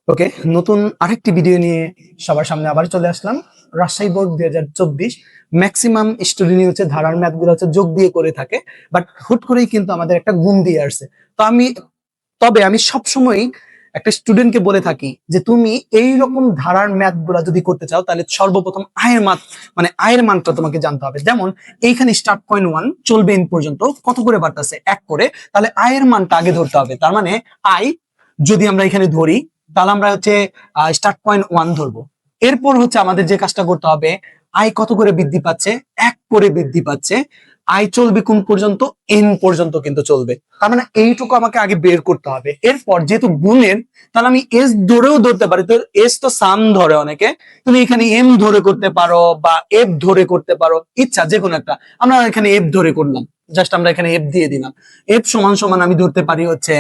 ওকে, নতুন আরেকটি ভিডিও নিয়ে সবার সামনে আবার চলে আসলাম। রাজশাহী বোর্ড 2024 ম্যাক্সিমাম স্টুডেন্ট হচ্ছে ধারার ম্যাথ গুলো হচ্ছে যোগ দিয়ে করে থাকে, বাট হুট করেই কিন্তু আমাদের একটা গুণ দিয়ে আসছে। তবে আমি সবসময় একটা স্টুডেন্টকে বলে থাকি যে তুমি এই রকম ধারার ম্যাথ গুলা যদি করতে চাও তাহলে সর্বপ্রথম আয়ের মান, মানে আয়ের মানটা তোমাকে জানতে হবে। যেমন এইখানে স্টার্ট পয়েন্ট 1 চলবে এন পর্যন্ত কত করে বাড়তেছে 1 করে, তাহলে আয়ের মানটা আগে ধরতে হবে। তার মানে আই যদি আমরা এখানে ধরি তাহলে আমরা হচ্ছে স্টার্ট পয়েন্ট 1 ধরবো। এরপর হচ্ছে আমাদের যে কাজটা করতে হবে, আয় কত করে বৃদ্ধি পাচ্ছে, 1 করে বৃদ্ধি পাচ্ছে। আয় চলবে কোন পর্যন্ত, এন পর্যন্ত কিন্তু চলবে। তার মানে এইটুকু আমাকে আগে বের করতে হবে। এরপর যেহেতু গুণের, তাহলে আমি এস ধরেও ধরতে পারি। তো এস তো সাম ধরে অনেকে, তুমি এখানে এম ধরে করতে পারো বা এফ ধরে করতে পারো, ইচ্ছা যে কোনো একটা। আমরা এখানে এফ ধরে করলাম, জাস্ট আমরা এখানে এফ দিয়ে দিলাম। এফ সমান সমান আমি ধরতে পারি হচ্ছে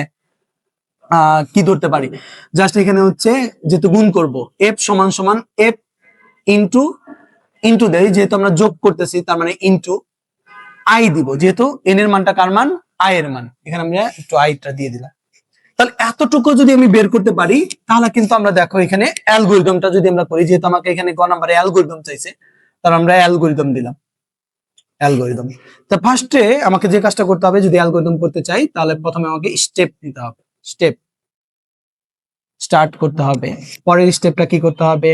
কি ধরতে পারি, জাস্ট এখানে হচ্ছে যেহেতু গুণ করব, এফ সমান সমান এফ ইন্টু ইন্টু দেই, যেহেতু আমরা যোগ করতেছি তার মানে ইন্টু আই দিব, যেহেতু এন এর মানটা কার মান, আই এর মান, এখানে আমরা একটু আইটা দিয়ে দিলাম। তাহলে এতটুকু যদি আমি বের করতে পারি তাহলে কিন্তু আমরা দেখো এখানে অ্যালগরিদমটা যদি আমরা করি, যেহেতু আমাকে এখানে গ নাম্বারে অ্যালগরিদম চাইছে, তাহলে আমরা অ্যালগরিদম দিলাম। অ্যালগরিদম, তা ফার্স্টে আমাকে যে কাজটা করতে হবে, যদি অ্যালগরিদম করতে চাই তাহলে প্রথমে আমাকে স্টেপ দিতে হবে। স্টেপ স্টার্ট করতে হবে। পরের স্টেপটা কি করতে হবে,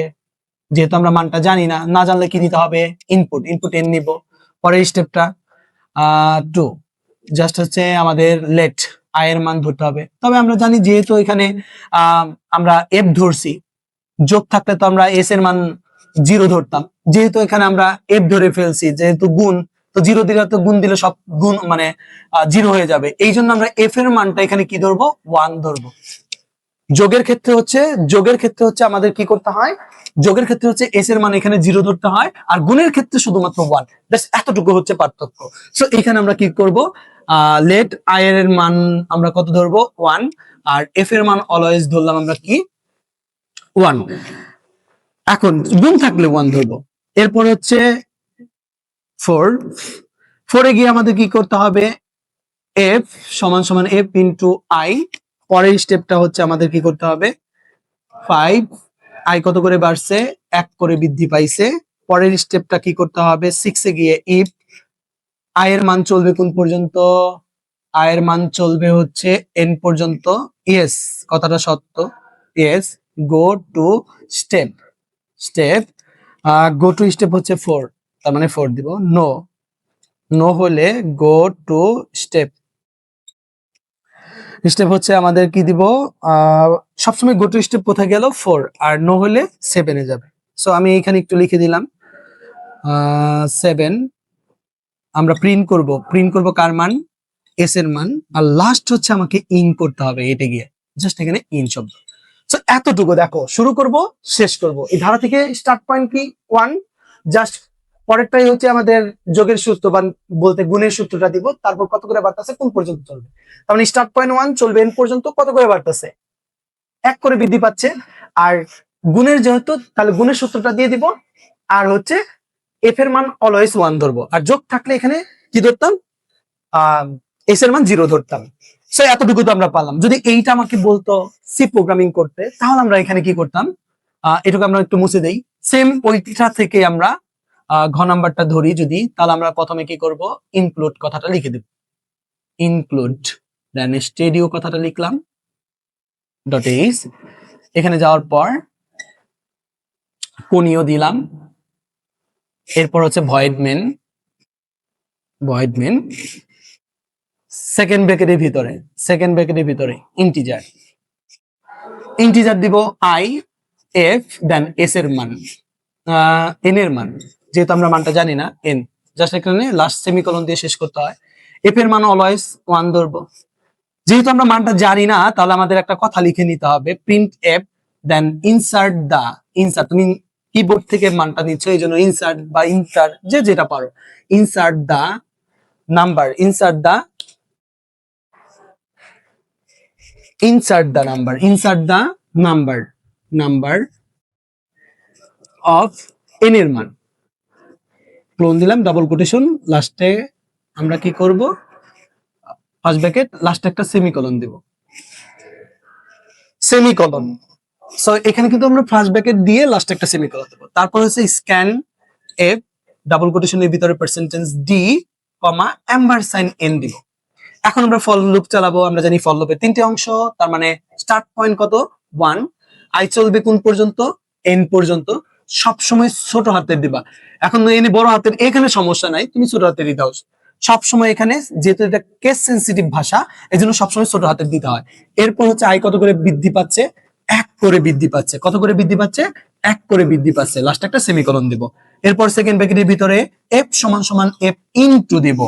যেহেতু আমরা মানটা জানি না, না জানলে কি দিতে হবে, ইনপুট। ইনপুট এন নিব। পরের স্টেপটা 2, জাস্ট হচ্ছে আমাদের লেট আয়ের মান ধরতে হবে। তবে আমরা জানি যেহেতু এখানে আমরা এফ ধরছি, যোগ থাকলে তো আমরা এস এর মান 0 ধরতাম। যেহেতু এখানে আমরা এফ ধরে ফেলছি, যেহেতু গুণ, তো 0 দিলে তো গুণ দিলে সব গুণ মানে 0 হয়ে যাবে। এই জন্য আমরা এফ এর মানটা এখানে কি ধরবো, 1 ধরবো। যোগের ক্ষেত্রে হচ্ছে আমাদের কি করতে হয়, যোগের ক্ষেত্রে হচ্ছে এস এর মান এখানে 0 ধরতে হয়, আর গুণের ক্ষেত্রে শুধুমাত্র 1। ব্যাস এতটুকু হচ্ছে পার্থক্য। সো এখানে আমরা কি করব, লেট আই এর মান আমরা কত ধরবো, 1, আর এফ এর মান অলওয়েজ ধরলাম আমরা কি, 1। এখন গুণ থাকলে 1 ধরবো। এরপর হচ্ছে 4 এ গিয়ে আমাদের কি করতে হবে, এফ সমান সমান এফ ইন্টু আই। পরের স্টেপটা হচ্ছে আমাদের কি করতে হবে, 5, আই কত করে বাড়ছে, 1 করে বৃদ্ধি পাইছে। পরের স্টেপটা কি করতে হবে, 6 এ গিয়ে ইফ আয়ের মান চলবে কোন পর্যন্ত, আয়ের মান চলবে হচ্ছে এন পর্যন্ত। ইয়েস, কথাটা সত্য। Yes, go to step. Step go to step হচ্ছে 4, তার মানে 4 দিব। নো, নো হলে গো টু স্টেপ। স্টেপ হচ্ছে আমাদের কি দিব, সবসময় গো টু স্টেপ কোথায় গেল, 4, আর নো হলে 7 এ যাবে। সো আমি এখানে একটু লিখে দিলাম 7। আমরা প্রিন্ট করব কার মান, এস এর মান। আর লাস্ট হচ্ছে আমাকে ইন করতে হবে, এটা গিয়ে জাস্ট এখানে ইন শব্দ। সো এতটুকু দেখো, শুরু করব শেষ করব। এই ধারা থেকে স্টার্ট পয়েন্ট কি, 1, জাস্ট পরেরটাই হচ্ছে আমাদের যোগের সূত্র বা বলতে গুণের সূত্রটা দিব। তারপর কত করে বাড়তেছে, কোন পর্যন্ত চলবে। তার মানে স্টার্ট পয়েন্ট 1 চলবে এন পর্যন্ত, কত করে বাড়তেছে, 1 করে বৃদ্ধি পাচ্ছে। আর গুণের যেহেতু, তাহলে গুণের সূত্রটা দিয়ে দিব। আর হচ্ছে এফ এর মান অলওয়েজ 1 ধরবো, আর যোগ থাকলে এখানে কি ধরতাম, এস এর মান 0 ধরতাম। সো এতটুকু তো আমরা পারলাম। যদি এইটা আমাকে বলতো সি প্রোগ্রামিং করতে, তাহলে আমরা এখানে কি করতাম, এটুকু আমরা একটু মুছে দেই। সেম ওইটা থেকে আমরা ঘ নাম্বারটা ধরি যদি, তাহলে আমরা প্রথমে কি করব, ইনক্লুড কথাটা লিখে দেব। ইনক্লুড, দেন স্টেডিও কথাটা লিখলাম, ডট এইচ। এখানে যাওয়ার পর কোনীয় দিলাম। এরপর হচ্ছে ভয়েড মেন, সেকেন্ড ব্র্যাকেটের ভিতরে ইন্টিজার দিব আই এফ, দেন এস এর মান, এন এর মান, যেহেতু আমরা মানটা জানি না, এন জাস্ট এখানে লাস্ট সেমিকোলন দিয়ে শেষ করতে হয়। এফ এর মান অলওয়েজ 1 ধরবো। যেহেতু আমরা মানটা জানি না, তাহলে আমাদের একটা কথা লিখে নিতে হবে, প্রিন্ট এফ, দেন ইনসার্ট দা। ইনসার্ট, তুমি কিবোর্ড থেকে মানটা নিচ্ছ, এই জন্য ইনসার্ট বা ইনসার্ট যে যেটা পারো। Insert the number, insert the number of n এর মান। ক্লোন দিলাম, ডাবল কোটেশন, লাস্টে আমরা কি করব, ফার্স্ট ব্র্যাকেট, লাস্টে একটা সেমিকোলন দেব। সেমিকোলন সো এখানে কিন্তু আমরা ফার্স্ট ব্র্যাকেট দিয়ে লাস্টে একটা সেমিকোলন দেবো। তারপর হচ্ছে স্ক্যান এফ ডাবল কোটেশনের ভিতরে পার্সেন্টেজ ডি কমা এম্বারসাইন এন দিব। এখন আমরা ফল লুপ চালাবো। আমরা জানি ফল লুপের 3টে অংশ, তার মানে স্টার্ট পয়েন্ট কত 1, আই চলবে কোন পর্যন্ত এন পর্যন্ত, সব সময় ছোট হাতের দিবা। এখন এনে বড় হাতের এখানে সমস্যা নাই, তুমি ছোট হাতেরই দাও সব সময়। এখানে যেহেতু এটা কেস সেনসিটিভ ভাষা, এজন্য সবসময় ছোট হাতের দিতে হয়। এরপর হচ্ছে আই কত করে বৃদ্ধি পাচ্ছে, 1 করে বৃদ্ধি পাচ্ছে। কত করে বৃদ্ধি পাচ্ছে, 1 করে বৃদ্ধি পাচ্ছে। লাস্টে একটা সেমিকোলন দিব। এরপর সেকেন্ড ব্র্যাকেটের ভিতরে এফ সমান সমান এফ ইনটু দিব।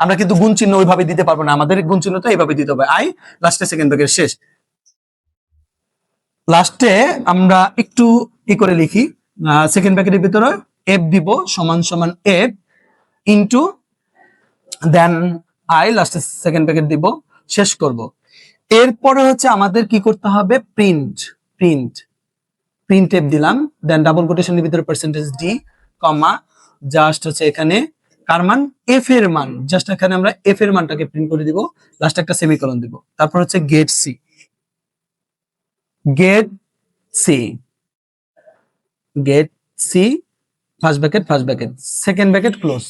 আমরা কিন্তু গুণ চিহ্ন ওইভাবে দিতে পারবো না, আমাদের গুণ চিহ্ন তো এইভাবে দিতে হবে। আই লাস্টে সেকেন্ড ব্র্যাকেট শেষ। লাস্টে আমরা একটু করে লিখি, সেকেন্ড ব্র্যাকেটের ভিতরে এফ দিব সমান সমান এফ ইনটু দেন আই লাস্টে সেকেন্ড ব্র্যাকেট দিব, শেষ করব। এরপরে হচ্ছে আমাদের কি করতে হবে, প্রিন্ট প্রিন্ট প্রিন্ট এফ দিলাম, দেন ডাবল কোটেশনের ভিতরে পার্সেন্টেজ ডি কমা জাস্ট হচ্ছে এখানে কার মান, এফ এর মান, জাস্ট এখানে আমরা এফ এর মানটাকে প্রিন্ট করে দিব, লাস্টে একটা সেমিকোলন দিব। তারপর হচ্ছে get C, get C, get C first bracket second bracket close.